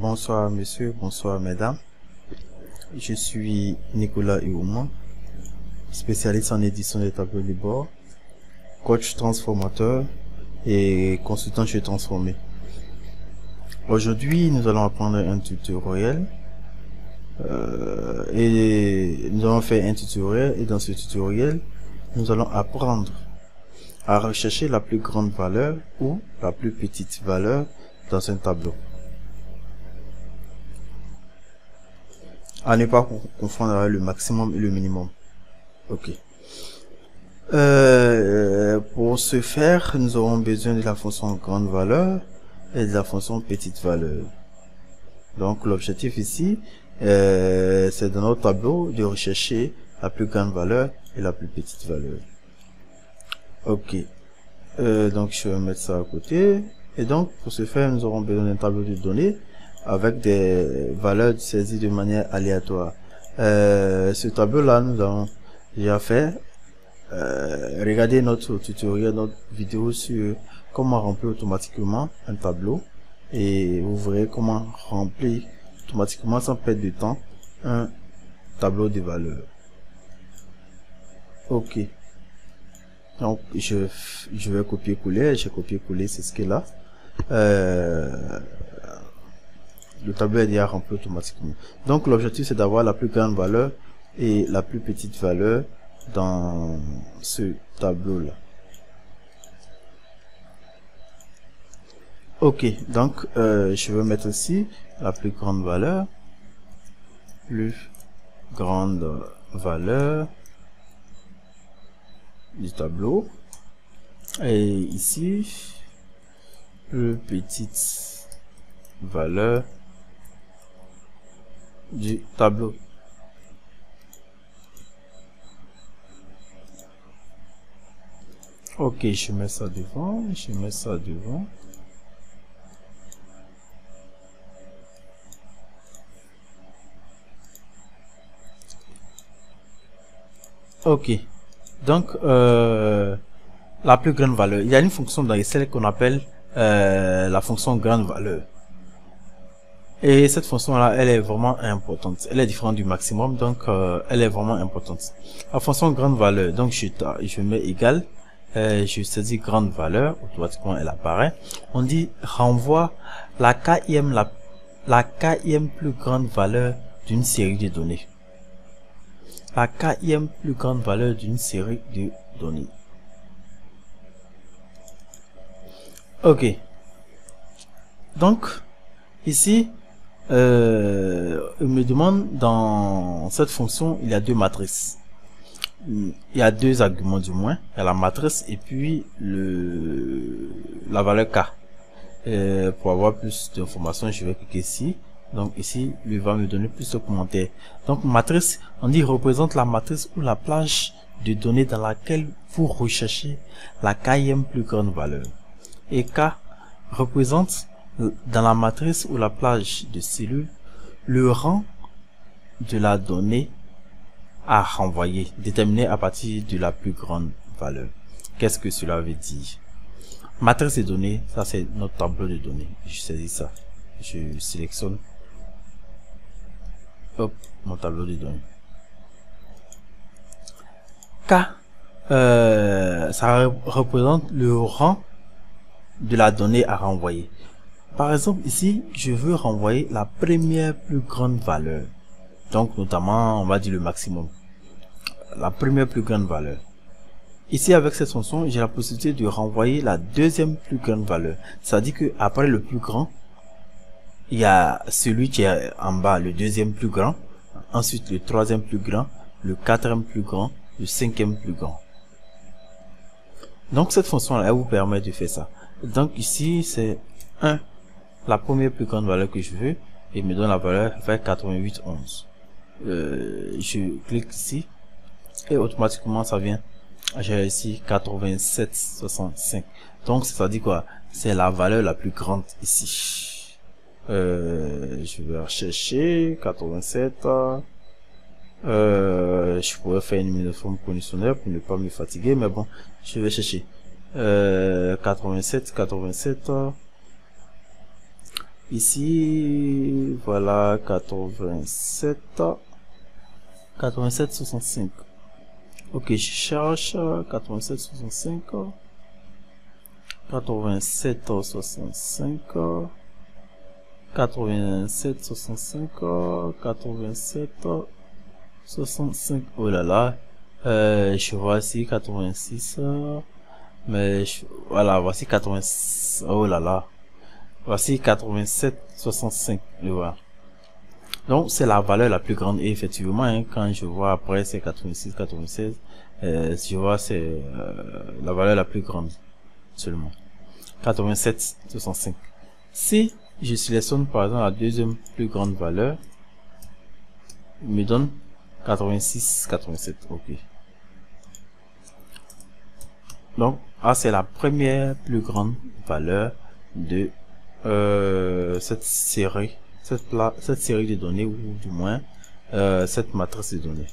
Bonsoir messieurs, bonsoir mesdames. Je suis Nicolas Iwouma, spécialiste en édition des tableaux de bord, coach transformateur et consultant chez Transformé. Aujourd'hui, nous allons apprendre un tutoriel et nous allons faire un tutoriel et dans ce tutoriel, nous allons apprendre à rechercher la plus grande valeur ou la plus petite valeur dans un tableau. À ne pas confondre avec le maximum et le minimum. Ok. Pour ce faire, nous aurons besoin de la fonction grande valeur et de la fonction petite valeur. Donc l'objectif ici, c'est dans notre tableau de rechercher la plus grande valeur et la plus petite valeur. Ok. Donc je vais mettre ça à côté. Et donc pour ce faire, nous aurons besoin d'un tableau de données avec des valeurs saisies de manière aléatoire. Ce tableau-là, nous avons déjà fait. Regardez notre tutoriel, notre vidéo sur comment remplir automatiquement un tableau et vous verrez comment remplir automatiquement sans perdre de temps un tableau de valeurs. Ok. Donc je vais copier-coller. J'ai copié-collé, c'est ce qui est là. Le tableau est déjà rempli automatiquement. Donc l'objectif c'est d'avoir la plus grande valeur et la plus petite valeur dans ce tableau là. Ok, donc je vais mettre ici la plus grande valeur du tableau et ici plus petite valeur du tableau. Ok, je mets ça devant, Ok, donc la plus grande valeur. Il y a une fonction dans Excel qu'on appelle la fonction grande valeur. Et cette fonction-là, elle est vraiment importante. Elle est différente du maximum, donc elle est vraiment importante. La fonction grande valeur, donc je mets égal, je saisis grande valeur, automatiquement elle apparaît. On dit renvoie la kème plus grande valeur d'une série de données. La kème plus grande valeur d'une série de données. Ok. Donc ici, il me demande dans cette fonction, il y a deux matrices. Il y a deux arguments du moins. Il y a la matrice et puis la valeur k. Pour avoir plus d'informations, je vais cliquer ici. Donc ici, il va me donner plus de commentaires. Donc matrice, on dit représente la matrice ou la plage de données dans laquelle vous recherchez la kème plus grande valeur. Et k représente dans la matrice ou la plage de cellules le rang de la donnée à renvoyer, déterminé à partir de la plus grande valeur. Qu'est-ce que cela veut dire? Matrice de données, ça c'est notre tableau de données. Je saisis ça, je sélectionne, hop, mon tableau de données. K, ça représente le rang de la donnée à renvoyer. Par exemple, ici, je veux renvoyer la première plus grande valeur. Donc, notamment, on va dire le maximum. La première plus grande valeur. Ici, avec cette fonction, j'ai la possibilité de renvoyer la deuxième plus grande valeur. C'est-à-dire que après le plus grand, il y a celui qui est en bas, le deuxième plus grand. Ensuite, le troisième plus grand, le quatrième plus grand, le cinquième plus grand. Donc, cette fonction-là, elle vous permet de faire ça. Donc, ici, c'est 1. La première plus grande valeur que je veux et me donne la valeur vers 88,11. Je clique ici et automatiquement ça vient. J'ai ici 87,65. Donc ça dit quoi? C'est la valeur la plus grande ici. Je vais rechercher 87. Je pourrais faire une mise de forme conditionnelle pour ne pas me fatiguer, mais bon, je vais chercher 87. Ici, voilà, 87,65. Ok, je cherche 87,65. 87,65. 87,65. 87,65. Oh là là. Je vois ici 86. Mais voilà, voici 80. Oh là là. Voici 87,65. Voilà. Donc c'est la valeur la plus grande. Et effectivement, hein, quand je vois après c'est 86, 96, je vois c'est la valeur la plus grande seulement. 87,65. Si je sélectionne par exemple la deuxième plus grande valeur, il me donne 86, 87. Ok. Donc, c'est la première plus grande valeur de cette série de données, ou du moins cette matrice de données.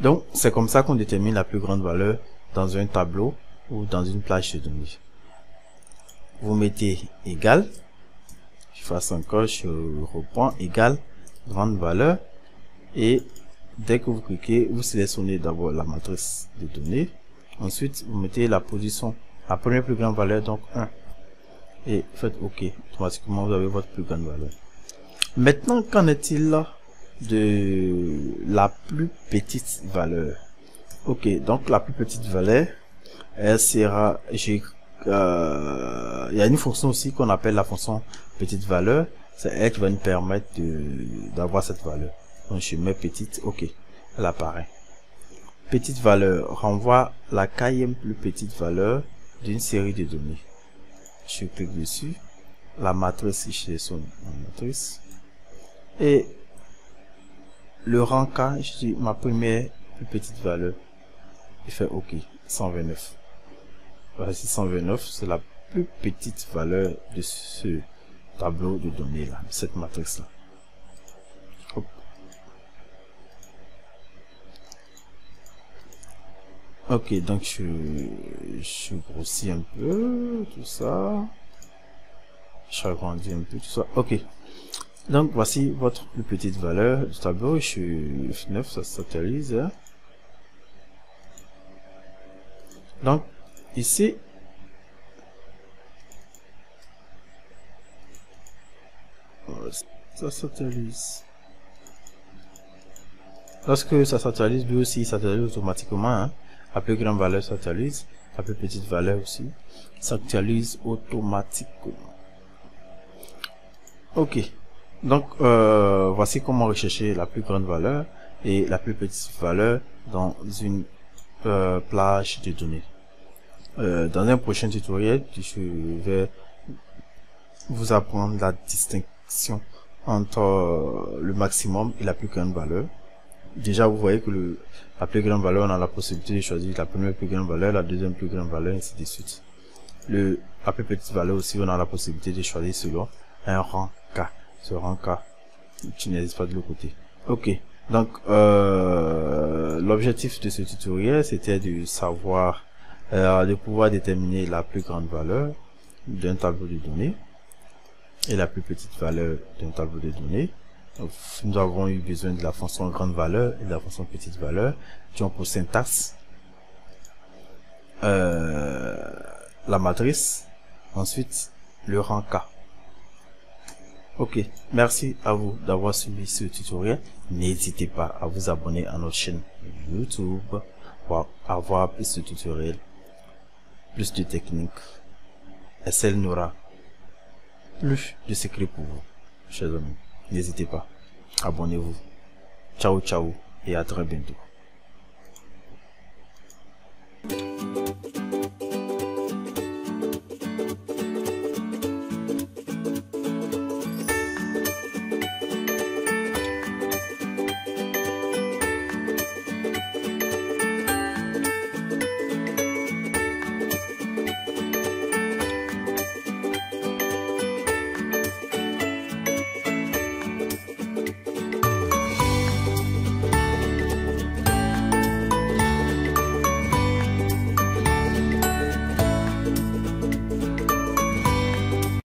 Donc, c'est comme ça qu'on détermine la plus grande valeur dans un tableau ou dans une plage de données. Vous mettez égal, je fasse encore, je reprends égal, grande valeur, et dès que vous cliquez, vous sélectionnez d'abord la matrice de données. Ensuite, vous mettez la position, la première plus grande valeur, donc 1. Et faites OK. Automatiquement, vous avez votre plus grande valeur. Maintenant, qu'en est-il de la plus petite valeur? OK, donc la plus petite valeur, elle sera... il y a une fonction aussi qu'on appelle la fonction petite valeur. C'est elle qui va nous permettre d'avoir cette valeur. Donc, je mets petite, OK. Elle apparaît. Petite valeur renvoie la quatrième plus petite valeur d'une série de données. Je clique dessus, la matrice, je sélectionne la matrice, et le rang K, je dis ma première plus petite valeur, je fais OK, 129. Voici 129, c'est la plus petite valeur de ce tableau de données là, de cette matrice là. Ok, donc je grossis un peu tout ça, je agrandis un peu tout ça. Ok, donc voici votre plus petite valeur du tableau. Je suis 9, ça s'actualise. Hein. Donc ici, ça s'actualise. Lorsque ça s'actualise, lui aussi il s'actualise automatiquement. Hein. La plus grande valeur s'actualise, la plus petite valeur aussi s'actualise automatiquement. Ok, donc voici comment rechercher la plus grande valeur et la plus petite valeur dans une plage de données. Dans un prochain tutoriel, je vais vous apprendre la distinction entre le maximum et la plus grande valeur. Déjà, vous voyez que la plus grande valeur, on a la possibilité de choisir la première plus grande valeur, la deuxième plus grande valeur, ainsi de suite. La plus petite valeur aussi, on a la possibilité de choisir selon un rang K. Ce rang K, tu n'hésites pas de l'autre côté. Ok, donc l'objectif de ce tutoriel, c'était de savoir, de pouvoir déterminer la plus grande valeur d'un tableau de données et la plus petite valeur d'un tableau de données. Nous avons eu besoin de la fonction grande valeur et de la fonction petite valeur qui ont pour syntaxe la matrice, ensuite le rang K. Ok, merci à vous d'avoir suivi ce tutoriel. N'hésitez pas à vous abonner à notre chaîne YouTube pour avoir plus de tutoriels, plus de techniques. Et celle n'aura plus de secrets pour vous, chers amis. N'hésitez pas, abonnez-vous. Ciao, ciao et à très bientôt.